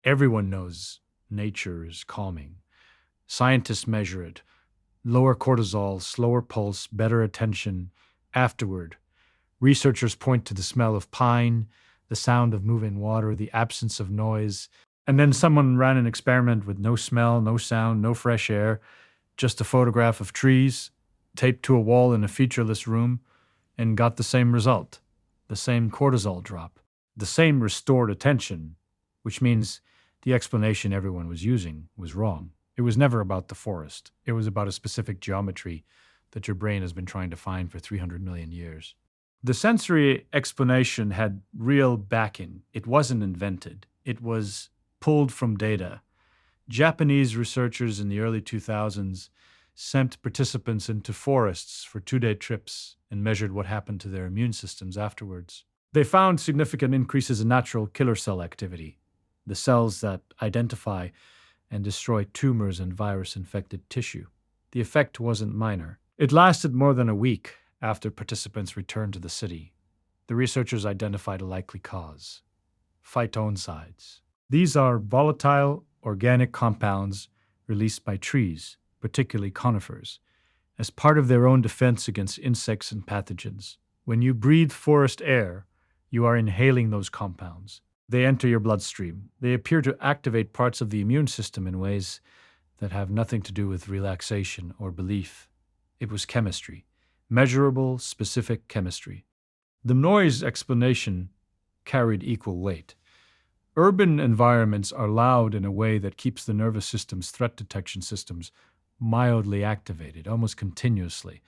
Everyone knows nature is calming. Scientists measure it. Lower cortisol, slower pulse, better attention. Afterward, researchers point to the smell of pine, the sound of moving water, the absence of noise. And then someone ran an experiment with no smell, no sound, no fresh air, just a photograph of trees taped to a wall in a featureless room, and got the same result, the same cortisol drop, the same restored attention, which means the explanation everyone was using was wrong. It was never about the forest. It was about a specific geometry that your brain has been trying to find for 300 million years. The sensory explanation had real backing. It wasn't invented. It was pulled from data. Japanese researchers in the early 2000s sent participants into forests for 2-day trips and measured what happened to their immune systems afterwards. They found significant increases in natural killer cell activity, the cells that identify and destroy tumors and virus-infected tissue. The effect wasn't minor. It lasted more than a week after participants returned to the city. The researchers identified a likely cause: phytoncides. These are volatile organic compounds released by trees, particularly conifers, as part of their own defense against insects and pathogens. When you breathe forest air, you are inhaling those compounds. They enter your bloodstream. They appear to activate parts of the immune system in ways that have nothing to do with relaxation or belief. It was chemistry, measurable, specific chemistry. The noise explanation carried equal weight. Urban environments are loud in a way that keeps the nervous system's threat detection systems mildly activated, almost continuously,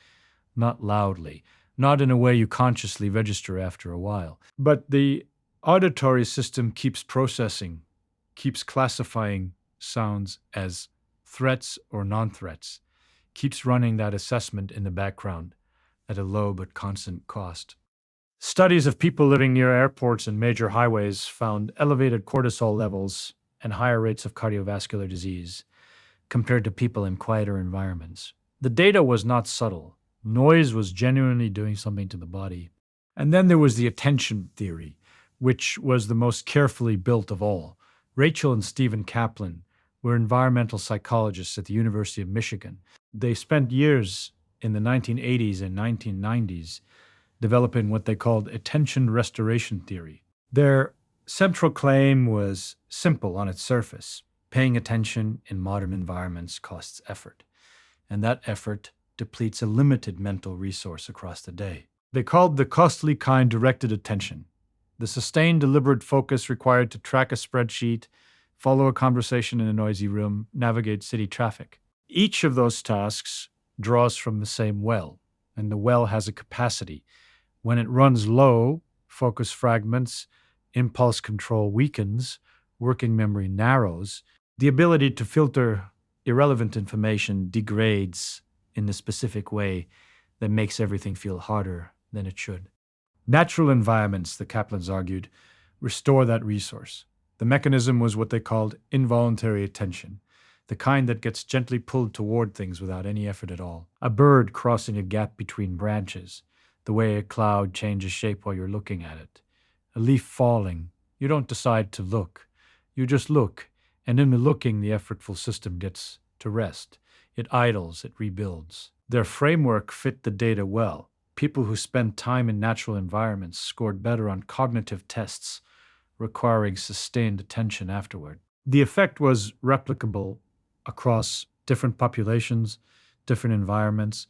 not loudly, not in a way you consciously register after a while. But the auditory system keeps processing, keeps classifying sounds as threats or non-threats, keeps running that assessment in the background at a low but constant cost. Studies of people living near airports and major highways found elevated cortisol levels and higher rates of cardiovascular disease compared to people in quieter environments. The data was not subtle. Noise was genuinely doing something to the body. And then there was the attention theory, which was the most carefully built of all. Rachel and Stephen Kaplan were environmental psychologists at the University of Michigan. They spent years in the 1980s and 1990s developing what they called attention restoration theory. Their central claim was simple on its surface: paying attention in modern environments costs effort, and that effort depletes a limited mental resource across the day. They called the costly kind directed attention, the sustained, deliberate focus required to track a spreadsheet, follow a conversation in a noisy room, navigate city traffic. Each of those tasks draws from the same well, and the well has a capacity. When it runs low, focus fragments, impulse control weakens, working memory narrows, the ability to filter irrelevant information degrades in the specific way that makes everything feel harder than it should. Natural environments, the Kaplans argued, restore that resource. The mechanism was what they called involuntary attention, the kind that gets gently pulled toward things without any effort at all. A bird crossing a gap between branches, the way a cloud changes shape while you're looking at it. A leaf falling. You don't decide to look. You just look, and in the looking, the effortful system gets to rest. It idles, it rebuilds. Their framework fit the data well. People who spend time in natural environments scored better on cognitive tests, requiring sustained attention afterward. The effect was replicable across different populations, different environments,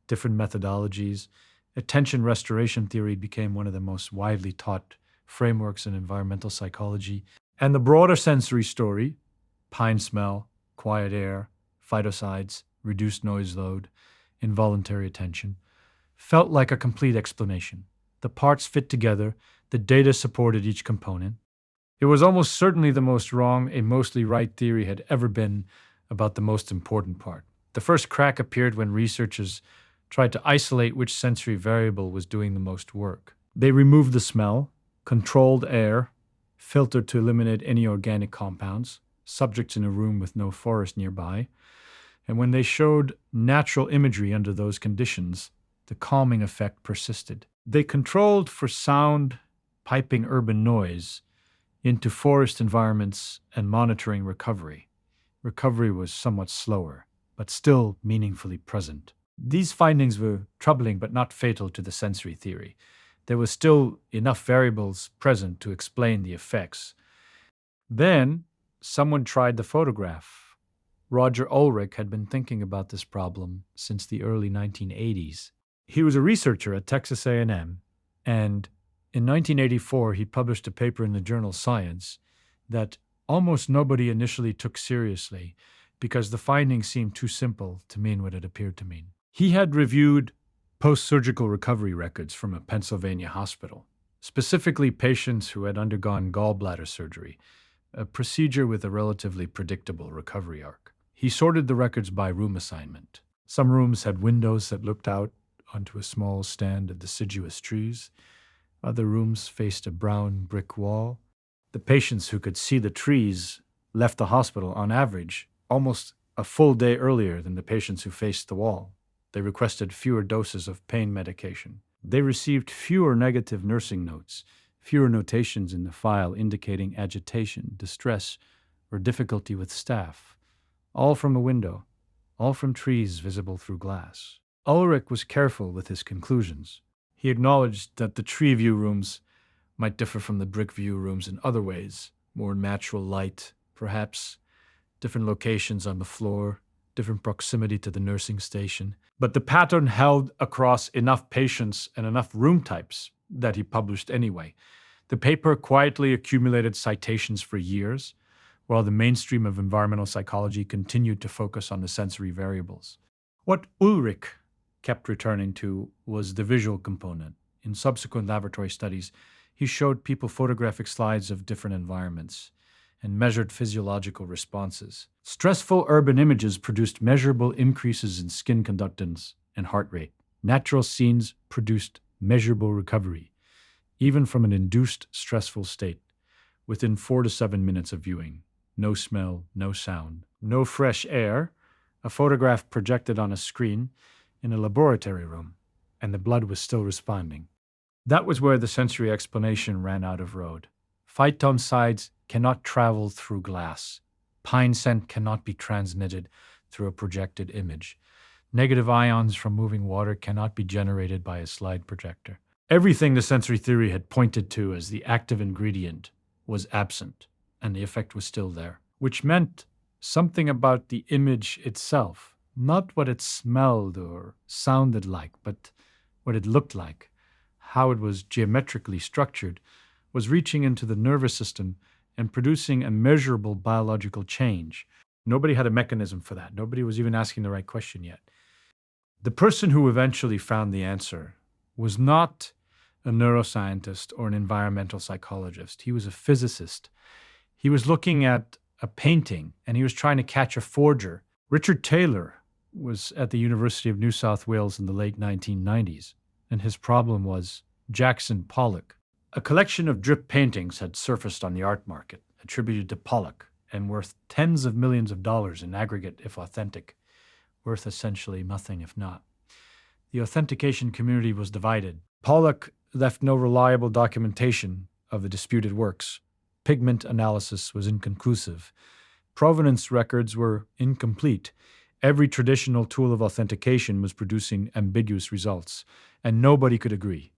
different methodologies. Attention restoration theory became one of the most widely taught frameworks in environmental psychology. And the broader sensory story, pine smell, quiet air, phytoncides, reduced noise load, involuntary attention, felt like a complete explanation. The parts fit together, the data supported each component. It was almost certainly the most wrong a mostly right theory had ever been about the most important part. The first crack appeared when researchers tried to isolate which sensory variable was doing the most work. They removed the smell, controlled air, filtered to eliminate any organic compounds, subjects in a room with no forest nearby, and when they showed natural imagery under those conditions, the calming effect persisted. They controlled for sound, piping urban noise, into forest environments and monitoring recovery. Recovery was somewhat slower, but still meaningfully present. These findings were troubling but not fatal to the sensory theory. There was still enough variables present to explain the effects. Then, someone tried the photograph. Roger Ulrich had been thinking about this problem since the early 1980s. He was a researcher at Texas A&M, and in 1984 he published a paper in the journal Science that almost nobody initially took seriously because the findings seemed too simple to mean what it appeared to mean. He had reviewed post-surgical recovery records from a Pennsylvania hospital, specifically patients who had undergone gallbladder surgery, a procedure with a relatively predictable recovery arc. He sorted the records by room assignment. Some rooms had windows that looked out onto a small stand of deciduous trees. Other rooms faced a brown brick wall. The patients who could see the trees left the hospital, on average, almost a full day earlier than the patients who faced the wall. They requested fewer doses of pain medication. They received fewer negative nursing notes, fewer notations in the file indicating agitation, distress, or difficulty with staff. All from a window, all from trees visible through glass. Ulrich was careful with his conclusions. He acknowledged that the tree view rooms might differ from the brick view rooms in other ways, more natural light, perhaps, different locations on the floor, different proximity to the nursing station. But the pattern held across enough patients and enough room types that he published anyway. The paper quietly accumulated citations for years, while the mainstream of environmental psychology continued to focus on the sensory variables. What Ulrich kept returning to was the visual component. In subsequent laboratory studies, he showed people photographic slides of different environments and measured physiological responses. Stressful urban images produced measurable increases in skin conductance and heart rate. Natural scenes produced measurable recovery, even from an induced stressful state, within 4 to 7 minutes of viewing. No smell, no sound, no fresh air, a photograph projected on a screen in a laboratory room, and the blood was still responding. That was where the sensory explanation ran out of road. Phytoncides cannot travel through glass. Pine scent cannot be transmitted through a projected image. Negative ions from moving water cannot be generated by a slide projector. Everything the sensory theory had pointed to as the active ingredient was absent, and the effect was still there, which meant something about the image itself, not what it smelled or sounded like, but what it looked like, how it was geometrically structured, was reaching into the nervous system and producing a measurable biological change. Nobody had a mechanism for that. Nobody was even asking the right question yet. The person who eventually found the answer was not a neuroscientist or an environmental psychologist. He was a physicist. He was looking at a painting and he was trying to catch a forger. Richard Taylor was at the University of New South Wales in the late 1990s, and his problem was Jackson Pollock. A collection of drip paintings had surfaced on the art market, attributed to Pollock, and worth tens of millions of dollars in aggregate if authentic, worth essentially nothing if not. The authentication community was divided. Pollock left no reliable documentation of the disputed works. Pigment analysis was inconclusive. Provenance records were incomplete. Every traditional tool of authentication was producing ambiguous results, and nobody could agree.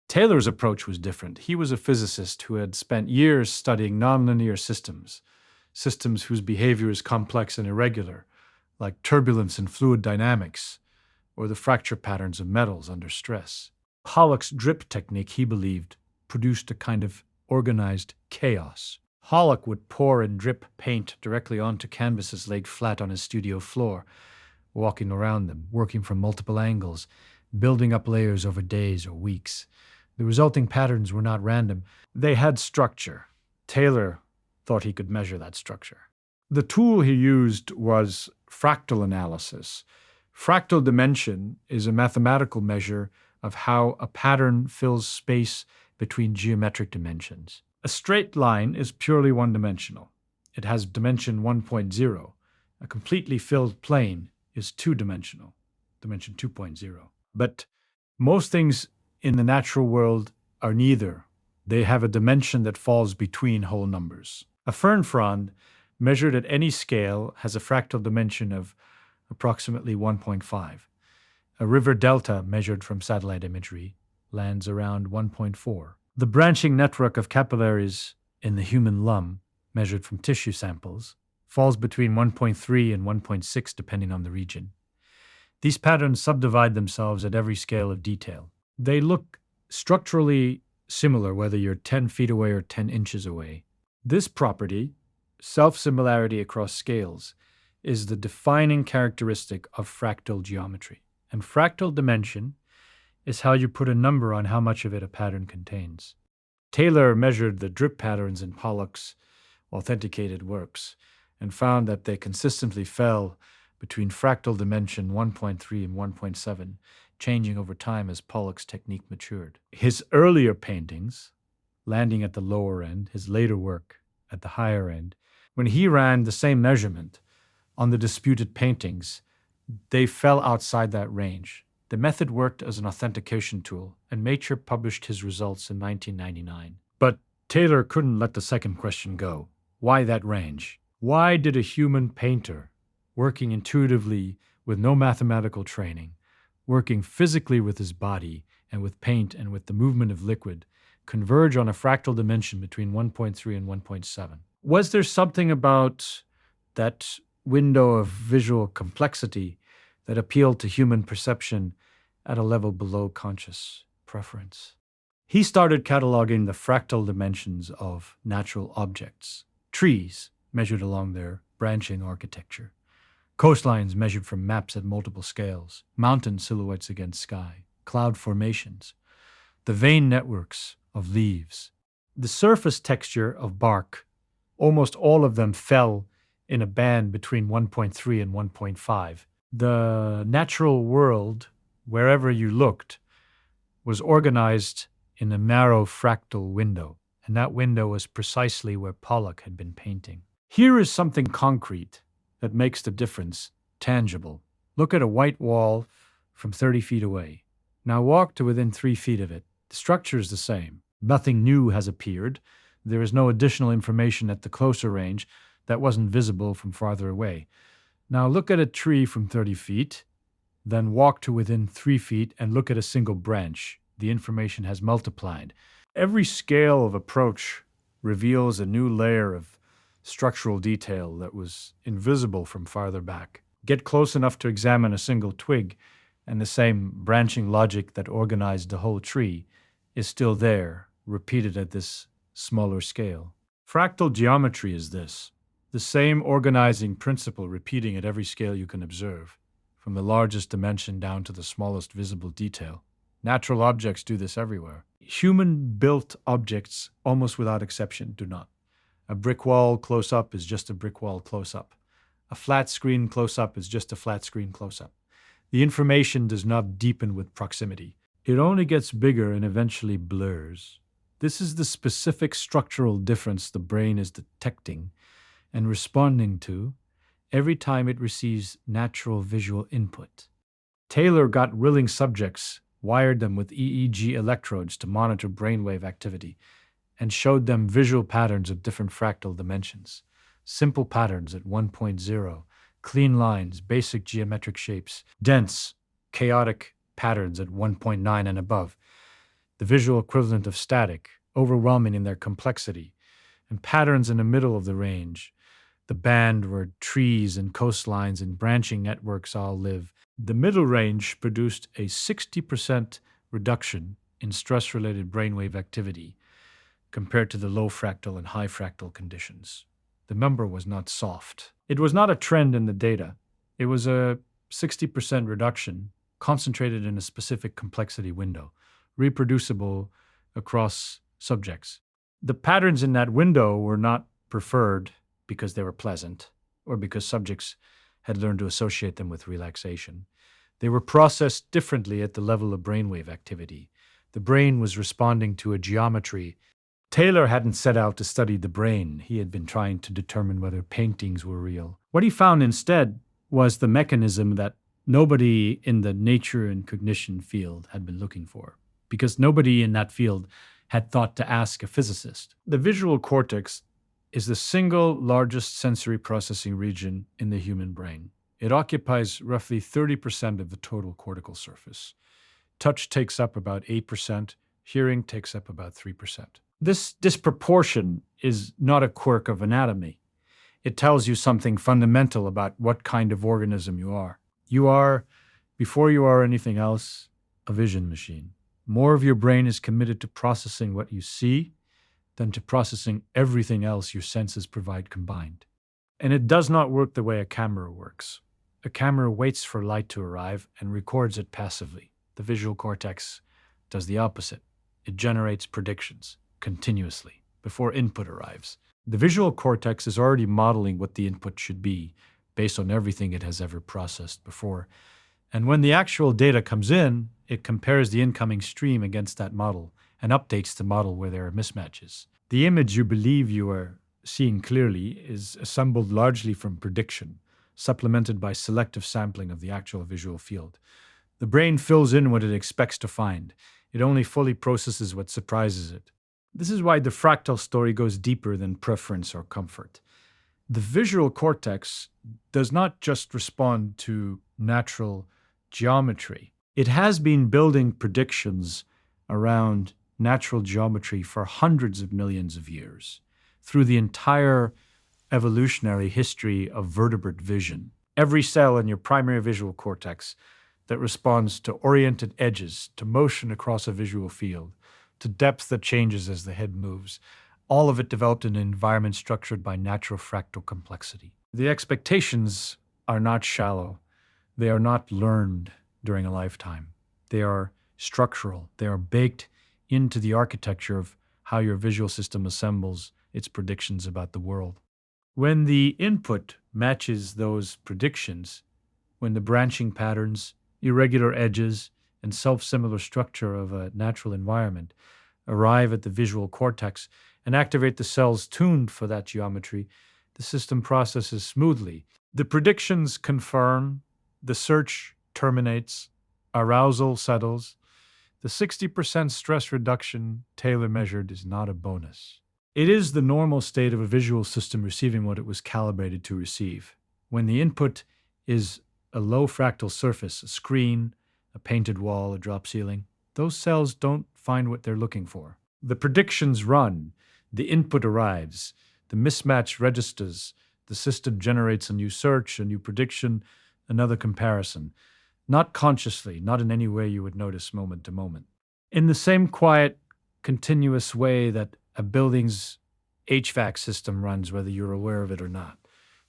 Taylor's approach was different. He was a physicist who had spent years studying nonlinear systems, systems whose behavior is complex and irregular, like turbulence and fluid dynamics, or the fracture patterns of metals under stress. Pollock's drip technique, he believed, produced a kind of organized chaos. Pollock would pour and drip paint directly onto canvases laid flat on his studio floor, walking around them, working from multiple angles, building up layers over days or weeks. The resulting patterns were not random. They had structure. Taylor thought he could measure that structure. The tool he used was fractal analysis. Fractal dimension is a mathematical measure of how a pattern fills space between geometric dimensions. A straight line is purely one-dimensional. It has dimension 1.0. A completely filled plane is two-dimensional, dimension 2.0. But most things in the natural world are neither They have a dimension that falls between whole numbers. A fern frond, measured at any scale, has a fractal dimension of approximately 1.5. A river delta, measured from satellite imagery, lands around 1.4. The branching network of capillaries in the human lung, measured from tissue samples, falls between 1.3 and 1.6 depending on the region. These patterns subdivide themselves at every scale of detail. They look structurally similar whether you're 10 feet away or 10 inches away. This property, self-similarity across scales, is the defining characteristic of fractal geometry. And fractal dimension is how you put a number on how much of it a pattern contains. Taylor measured the drip patterns in Pollock's authenticated works and found that they consistently fell between fractal dimension 1.3 and 1.7, changing over time as Pollock's technique matured. His earlier paintings, landing at the lower end, his later work at the higher end, when he ran the same measurement on the disputed paintings, they fell outside that range. The method worked as an authentication tool, and Nature published his results in 1999. But Taylor couldn't let the second question go. Why that range? Why did a human painter, working intuitively with no mathematical training, working physically with his body and with paint and with the movement of liquid, converge on a fractal dimension between 1.3 and 1.7? Was there something about that window of visual complexity that appealed to human perception at a level below conscious preference? He started cataloging the fractal dimensions of natural objects. Trees, measured along their branching architecture. Coastlines measured from maps at multiple scales. Mountain silhouettes against sky. Cloud formations. The vein networks of leaves. The surface texture of bark. Almost all of them fell in a band between 1.3 and 1.5. The natural world, wherever you looked, was organized in a narrow fractal window, and that window was precisely where Pollock had been painting. Here is something concrete that makes the difference tangible. Look at a white wall from 30 feet away. Now walk to within 3 feet of it. The structure is the same. Nothing new has appeared. There is no additional information at the closer range that wasn't visible from farther away. Now look at a tree from 30 feet, then walk to within 3 feet and look at a single branch. The information has multiplied. Every scale of approach reveals a new layer of structural detail that was invisible from farther back. Get close enough to examine a single twig, and the same branching logic that organized the whole tree is still there, repeated at this smaller scale. Fractal geometry is this. The same organizing principle repeating at every scale you can observe, from the largest dimension down to the smallest visible detail. Natural objects do this everywhere. Human-built objects, almost without exception, do not. A brick wall close-up is just a brick wall close-up. A flat screen close-up is just a flat screen close-up. The information does not deepen with proximity. It only gets bigger and eventually blurs. This is the specific structural difference the brain is detecting and responding to every time it receives natural visual input. Taylor got willing subjects, wired them with EEG electrodes to monitor brainwave activity, and showed them visual patterns of different fractal dimensions. Simple patterns at 1.0, clean lines, basic geometric shapes, dense, chaotic patterns at 1.9 and above, the visual equivalent of static, overwhelming in their complexity, and patterns in the middle of the range, the band where trees and coastlines and branching networks all live. The middle range produced a 60% reduction in stress-related brainwave activity compared to the low fractal and high fractal conditions. The number was not soft. It was not a trend in the data. It was a 60% reduction concentrated in a specific complexity window, reproducible across subjects. The patterns in that window were not preferred because they were pleasant or because subjects had learned to associate them with relaxation. They were processed differently at the level of brainwave activity. The brain was responding to a geometry. Taylor hadn't set out to study the brain. He had been trying to determine whether paintings were real. What he found instead was the mechanism that nobody in the nature and cognition field had been looking for, because nobody in that field had thought to ask a physicist. The visual cortex is the single largest sensory processing region in the human brain. It occupies roughly 30% of the total cortical surface. Touch takes up about 8%, hearing takes up about 3%. This disproportion is not a quirk of anatomy. It tells you something fundamental about what kind of organism you are. You are, before you are anything else, a vision machine. More of your brain is committed to processing what you see than to processing everything else your senses provide combined. And it does not work the way a camera works. A camera waits for light to arrive and records it passively. The visual cortex does the opposite. It generates predictions continuously before input arrives. The visual cortex is already modeling what the input should be based on everything it has ever processed before. And when the actual data comes in, it compares the incoming stream against that model and updates the model where there are mismatches. The image you believe you are seeing clearly is assembled largely from prediction, supplemented by selective sampling of the actual visual field. The brain fills in what it expects to find. It only fully processes what surprises it. This is why the fractal story goes deeper than preference or comfort. The visual cortex does not just respond to natural geometry. It has been building predictions around natural geometry for hundreds of millions of years, through the entire evolutionary history of vertebrate vision. Every cell in your primary visual cortex that responds to oriented edges, to motion across a visual field, to depth that changes as the head moves, all of it developed in an environment structured by natural fractal complexity. The expectations are not shallow. They are not learned during a lifetime. They are structural. They are baked into the architecture of how your visual system assembles its predictions about the world. When the input matches those predictions, when the branching patterns, irregular edges, and self-similar structure of a natural environment arrive at the visual cortex and activate the cells tuned for that geometry, the system processes smoothly. The predictions confirm, the search terminates, arousal settles. The 60% stress reduction tailor-measured is not a bonus. It is the normal state of a visual system receiving what it was calibrated to receive. When the input is a low fractal surface, a screen, a painted wall, a drop ceiling, those cells don't find what they're looking for. The predictions run, the input arrives, the mismatch registers, the system generates a new search, a new prediction, another comparison. Not consciously, not in any way you would notice moment to moment. In the same quiet, continuous way that a building's HVAC system runs, whether you're aware of it or not.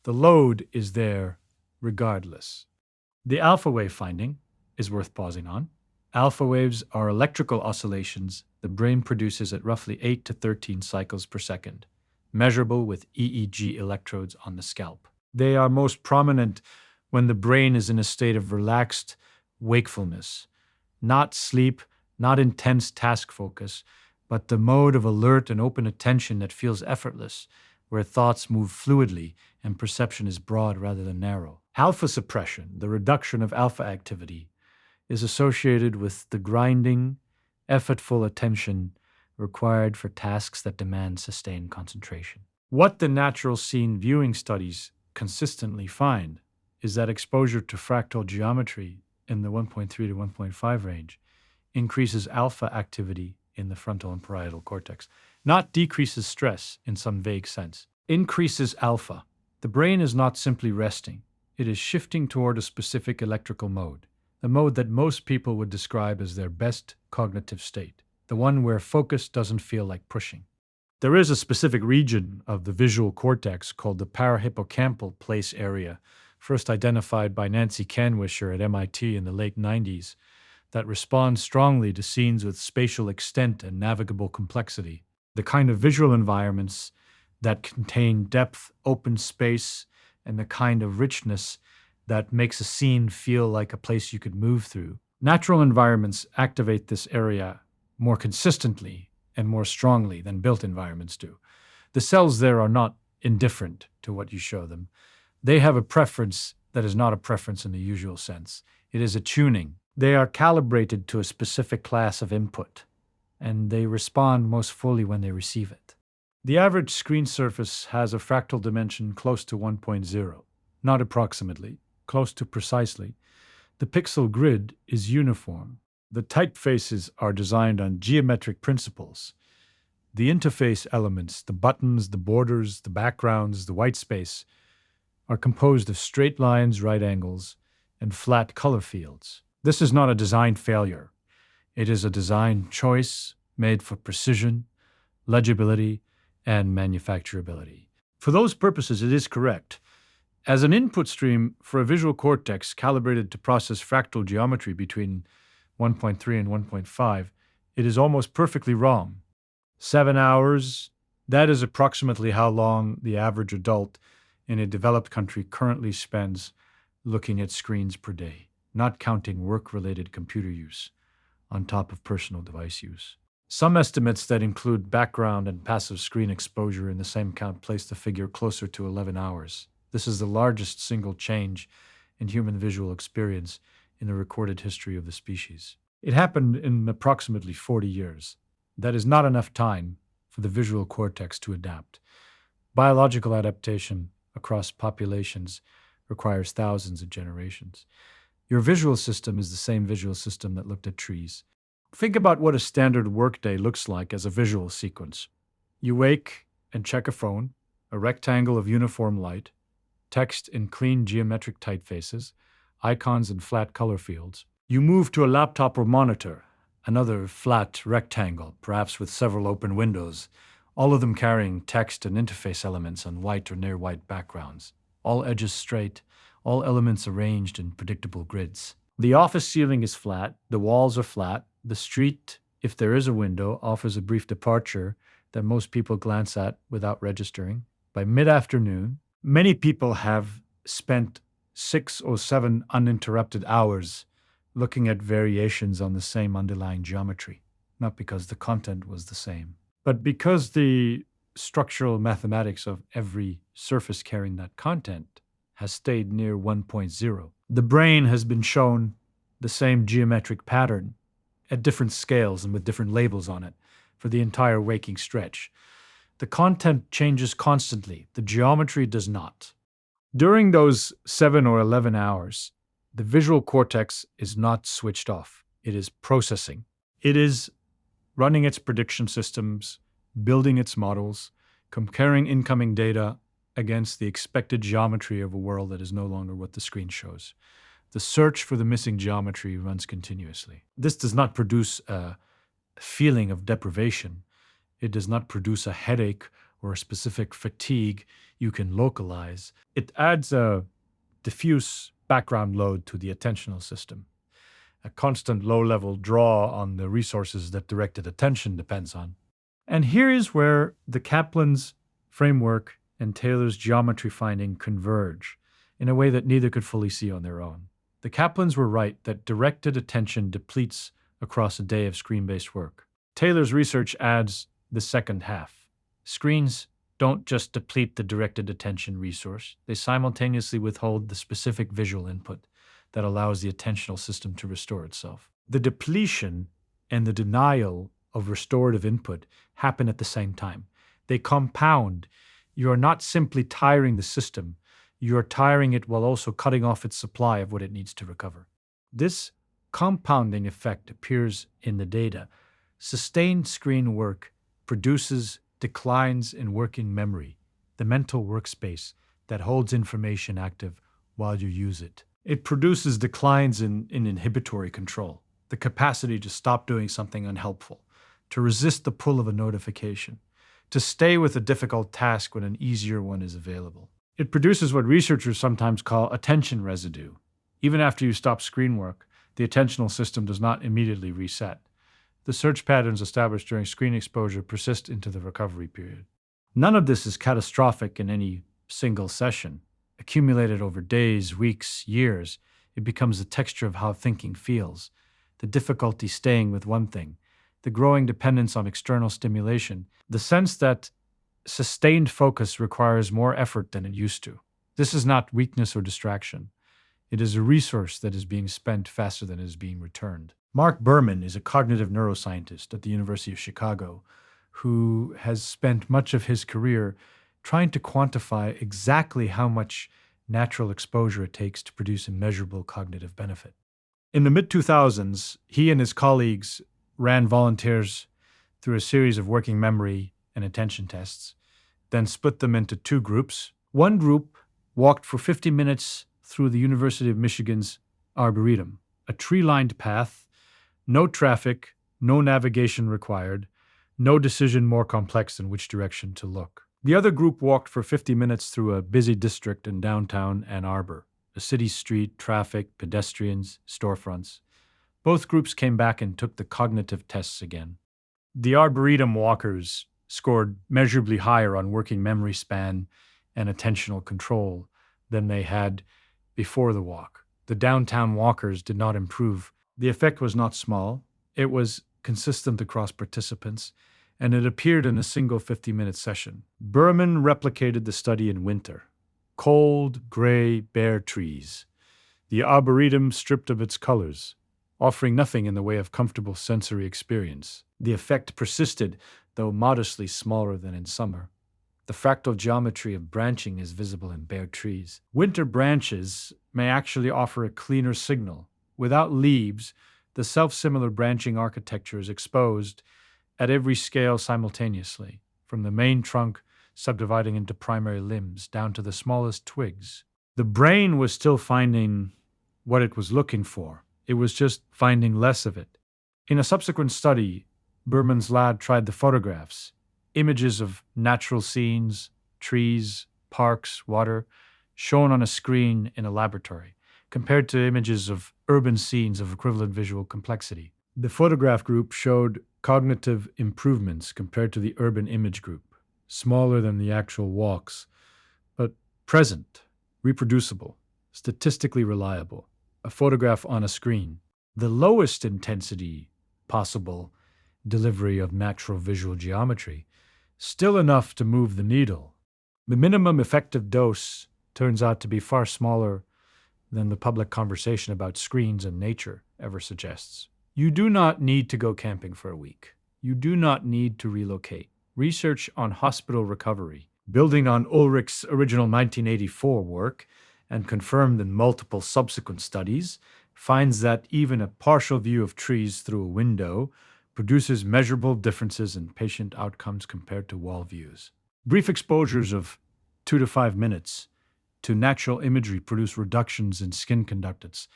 The load is there regardless. The alpha wave finding is worth pausing on. Alpha waves are electrical oscillations the brain produces at roughly 8 to 13 cycles per second, measurable with EEG electrodes on the scalp. They are most prominent when the brain is in a state of relaxed wakefulness, not sleep, not intense task focus, but the mode of alert and open attention that feels effortless, where thoughts move fluidly and perception is broad rather than narrow. Alpha suppression, the reduction of alpha activity, is associated with the grinding, effortful attention required for tasks that demand sustained concentration. What the natural scene viewing studies consistently find is that exposure to fractal geometry in the 1.3 to 1.5 range increases alpha activity in the frontal and parietal cortex, not decreases stress in some vague sense. Increases alpha. The brain is not simply resting. It is shifting toward a specific electrical mode, the mode that most people would describe as their best cognitive state, the one where focus doesn't feel like pushing. There is a specific region of the visual cortex called the parahippocampal place area, first identified by Nancy Kanwisher at MIT in the late 90s, that responds strongly to scenes with spatial extent and navigable complexity, the kind of visual environments that contain depth, open space, and the kind of richness that makes a scene feel like a place you could move through. Natural environments activate this area more consistently and more strongly than built environments do. The cells there are not indifferent to what you show them. They have a preference that is not a preference in the usual sense. It is a tuning. They are calibrated to a specific class of input. and they respond most fully when they receive it. The average screen surface has a fractal dimension close to 1.0, not approximately, close to precisely. The pixel grid is uniform. The typefaces are designed on geometric principles. The interface elements, the buttons, the borders, the backgrounds, the white space, are composed of straight lines, right angles, and flat color fields. This is not a design failure. It is a design choice made for precision, legibility, and manufacturability. For those purposes, it is correct. As an input stream for a visual cortex calibrated to process fractal geometry between 1.3 and 1.5, it is almost perfectly wrong. 7 hours, that is approximately how long the average adult in a developed country currently spends looking at screens per day, not counting work-related computer use on top of personal device use. Some estimates that include background and passive screen exposure in the same count place the figure closer to 11 hours. This is the largest single change in human visual experience in the recorded history of the species. It happened in approximately 40 years. That is not enough time for the visual cortex to adapt. Biological adaptation across populations requires thousands of generations. Your visual system is the same visual system that looked at trees. Think about what a standard workday looks like as a visual sequence. You wake and check a phone, a rectangle of uniform light, text in clean geometric typefaces, icons in flat color fields. You move to a laptop or monitor, another flat rectangle, perhaps with several open windows, all of them carrying text and interface elements on white or near white backgrounds, all edges straight, all elements arranged in predictable grids. The office ceiling is flat, the walls are flat, the street, if there is a window, offers a brief departure that most people glance at without registering. By mid-afternoon, many people have spent 6 or 7 uninterrupted hours looking at variations on the same underlying geometry, not because the content was the same, but because the structural mathematics of every surface carrying that content has stayed near 1.0. The brain has been shown the same geometric pattern at different scales and with different labels on it for the entire waking stretch. The content changes constantly. The geometry does not. During those 7 or 11 hours, the visual cortex is not switched off. It is processing. It is running its prediction systems, building its models, comparing incoming data against the expected geometry of a world that is no longer what the screen shows. The search for the missing geometry runs continuously. This does not produce a feeling of deprivation. It does not produce a headache or a specific fatigue you can localize. It adds a diffuse background load to the attentional system, a constant low-level draw on the resources that directed attention depends on. And here is where the Kaplan's framework and Taylor's geometry finding converge in a way that neither could fully see on their own. The Kaplans were right that directed attention depletes across a day of screen-based work. Taylor's research adds the second half. Screens don't just deplete the directed attention resource, they simultaneously withhold the specific visual input that allows the attentional system to restore itself. The depletion and the denial of restorative input happen at the same time. They compound. You are not simply tiring the system, you are tiring it while also cutting off its supply of what it needs to recover. This compounding effect appears in the data. Sustained screen work produces declines in working memory, the mental workspace that holds information active while you use it. It produces declines in inhibitory control, the capacity to stop doing something unhelpful, to resist the pull of a notification, to stay with a difficult task when an easier one is available. It produces what researchers sometimes call attention residue. Even after you stop screen work, the attentional system does not immediately reset. The search patterns established during screen exposure persist into the recovery period. None of this is catastrophic in any single session. Accumulated over days, weeks, years, it becomes the texture of how thinking feels, the difficulty staying with one thing, the growing dependence on external stimulation, the sense that sustained focus requires more effort than it used to. This is not weakness or distraction. It is a resource that is being spent faster than it is being returned. Mark Berman is a cognitive neuroscientist at the University of Chicago who has spent much of his career trying to quantify exactly how much natural exposure it takes to produce a measurable cognitive benefit. In the mid 2000s, he and his colleagues ran volunteers through a series of working memory and attention tests, then split them into two groups. One group walked for 50 minutes through the University of Michigan's Arboretum, a tree-lined path, no traffic, no navigation required, no decision more complex in which direction to look. The other group walked for 50 minutes through a busy district in downtown Ann Arbor, a city street, traffic, pedestrians, storefronts. Both groups came back and took the cognitive tests again. The Arboretum walkers scored measurably higher on working memory span and attentional control than they had before the walk. The downtown walkers did not improve. The effect was not small. It was consistent across participants, and it appeared in a single 50-minute session. Berman replicated the study in winter. Cold, gray, bare trees. The Arboretum stripped of its colors, offering nothing in the way of comfortable sensory experience. The effect persisted, though modestly smaller than in summer. The fractal geometry of branching is visible in bare trees. Winter branches may actually offer a cleaner signal. Without leaves, the self-similar branching architecture is exposed at every scale simultaneously, from the main trunk subdividing into primary limbs down to the smallest twigs. The brain was still finding what it was looking for. It was just finding less of it. In a subsequent study, Berman's lab tried the photographs, images of natural scenes, trees, parks, water, shown on a screen in a laboratory, compared to images of urban scenes of equivalent visual complexity. The photograph group showed cognitive improvements compared to the urban image group, smaller than the actual walks, but present, reproducible, statistically reliable, a photograph on a screen. The lowest intensity possible delivery of natural visual geometry, still enough to move the needle. The minimum effective dose turns out to be far smaller than the public conversation about screens and nature ever suggests. You do not need to go camping for a week. You do not need to relocate. Research on hospital recovery, building on Ulrich's original 1984 work and confirmed in multiple subsequent studies, finds that even a partial view of trees through a window produces measurable differences in patient outcomes compared to wall views. Brief exposures of 2 to 5 minutes to natural imagery produce reductions in skin conductance,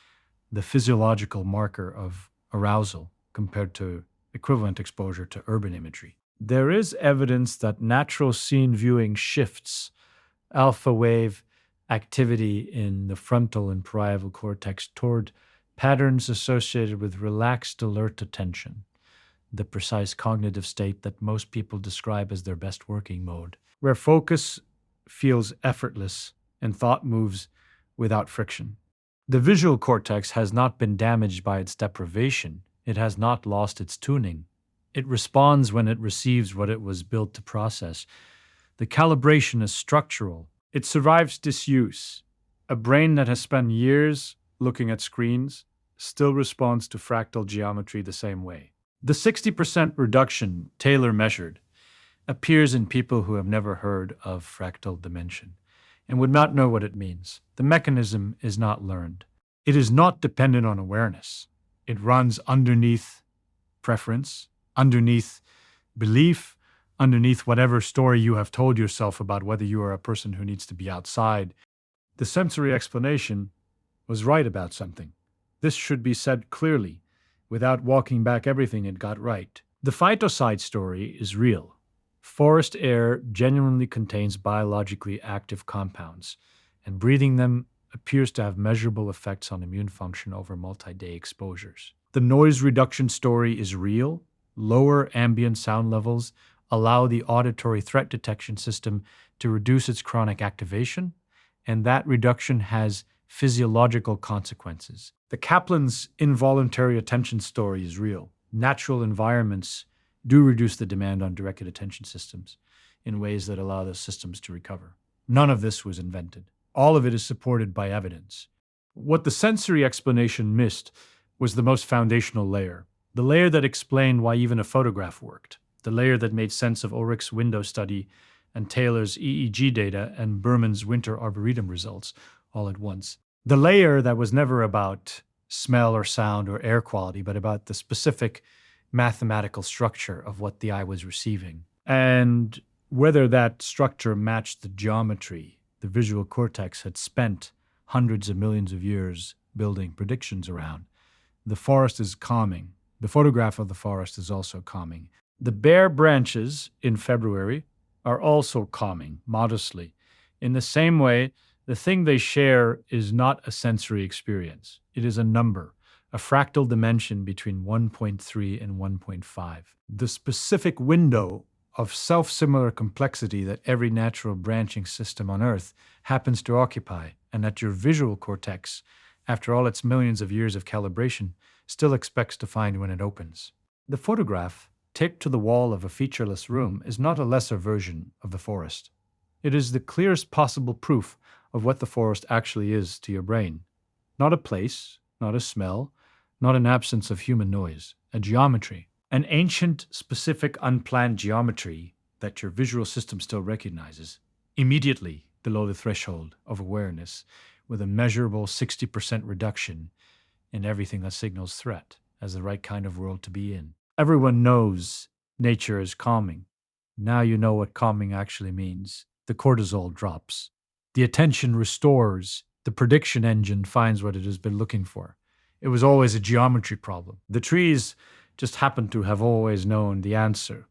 the physiological marker of arousal, compared to equivalent exposure to urban imagery. There is evidence that natural scene viewing shifts alpha wave activity in the frontal and parietal cortex toward patterns associated with relaxed, alert attention, the precise cognitive state that most people describe as their best working mode, where focus feels effortless and thought moves without friction. The visual cortex has not been damaged by its deprivation. It has not lost its tuning. It responds when it receives what it was built to process. The calibration is structural. It survives disuse. A brain that has spent years looking at screens still responds to fractal geometry the same way. The 60% reduction Taylor measured appears in people who have never heard of fractal dimension and would not know what it means. The mechanism is not learned. It is not dependent on awareness. It runs underneath preference, underneath belief, underneath whatever story you have told yourself about whether you are a person who needs to be outside. The sensory explanation was right about something. This should be said clearly, without walking back everything it got right. The phytocide story is real. Forest air genuinely contains biologically active compounds, and breathing them appears to have measurable effects on immune function over multi-day exposures. The noise reduction story is real. Lower ambient sound levels allow the auditory threat detection system to reduce its chronic activation, and that reduction has physiological consequences. The Kaplan's involuntary attention story is real. Natural environments do reduce the demand on directed attention systems in ways that allow those systems to recover. None of this was invented. All of it is supported by evidence. What the sensory explanation missed was the most foundational layer. The layer that explained why even a photograph worked. The layer that made sense of Ulrich's window study and Taylor's EEG data and Berman's winter arboretum results all at once. The layer that was never about smell or sound or air quality, but about the specific mathematical structure of what the eye was receiving. And whether that structure matched the geometry the visual cortex had spent hundreds of millions of years building predictions around. The forest is calming. The photograph of the forest is also calming. The bare branches in February are also calming, modestly. In the same way, the thing they share is not a sensory experience. It is a number, a fractal dimension between 1.3 and 1.5. The specific window of self-similar complexity that every natural branching system on Earth happens to occupy, and that your visual cortex, after all its millions of years of calibration, still expects to find when it opens. The photograph, taped to the wall of a featureless room, is not a lesser version of the forest. It is the clearest possible proof of what the forest actually is to your brain. Not a place, not a smell, not an absence of human noise, a geometry. An ancient, specific, unplanned geometry that your visual system still recognizes, immediately below the threshold of awareness, with a measurable 60% reduction in everything that signals threat as the right kind of world to be in. Everyone knows nature is calming. Now you know what calming actually means. The cortisol drops. The attention restores. The prediction engine finds what it has been looking for. It was always a geometry problem. The trees just happened to have always known the answer.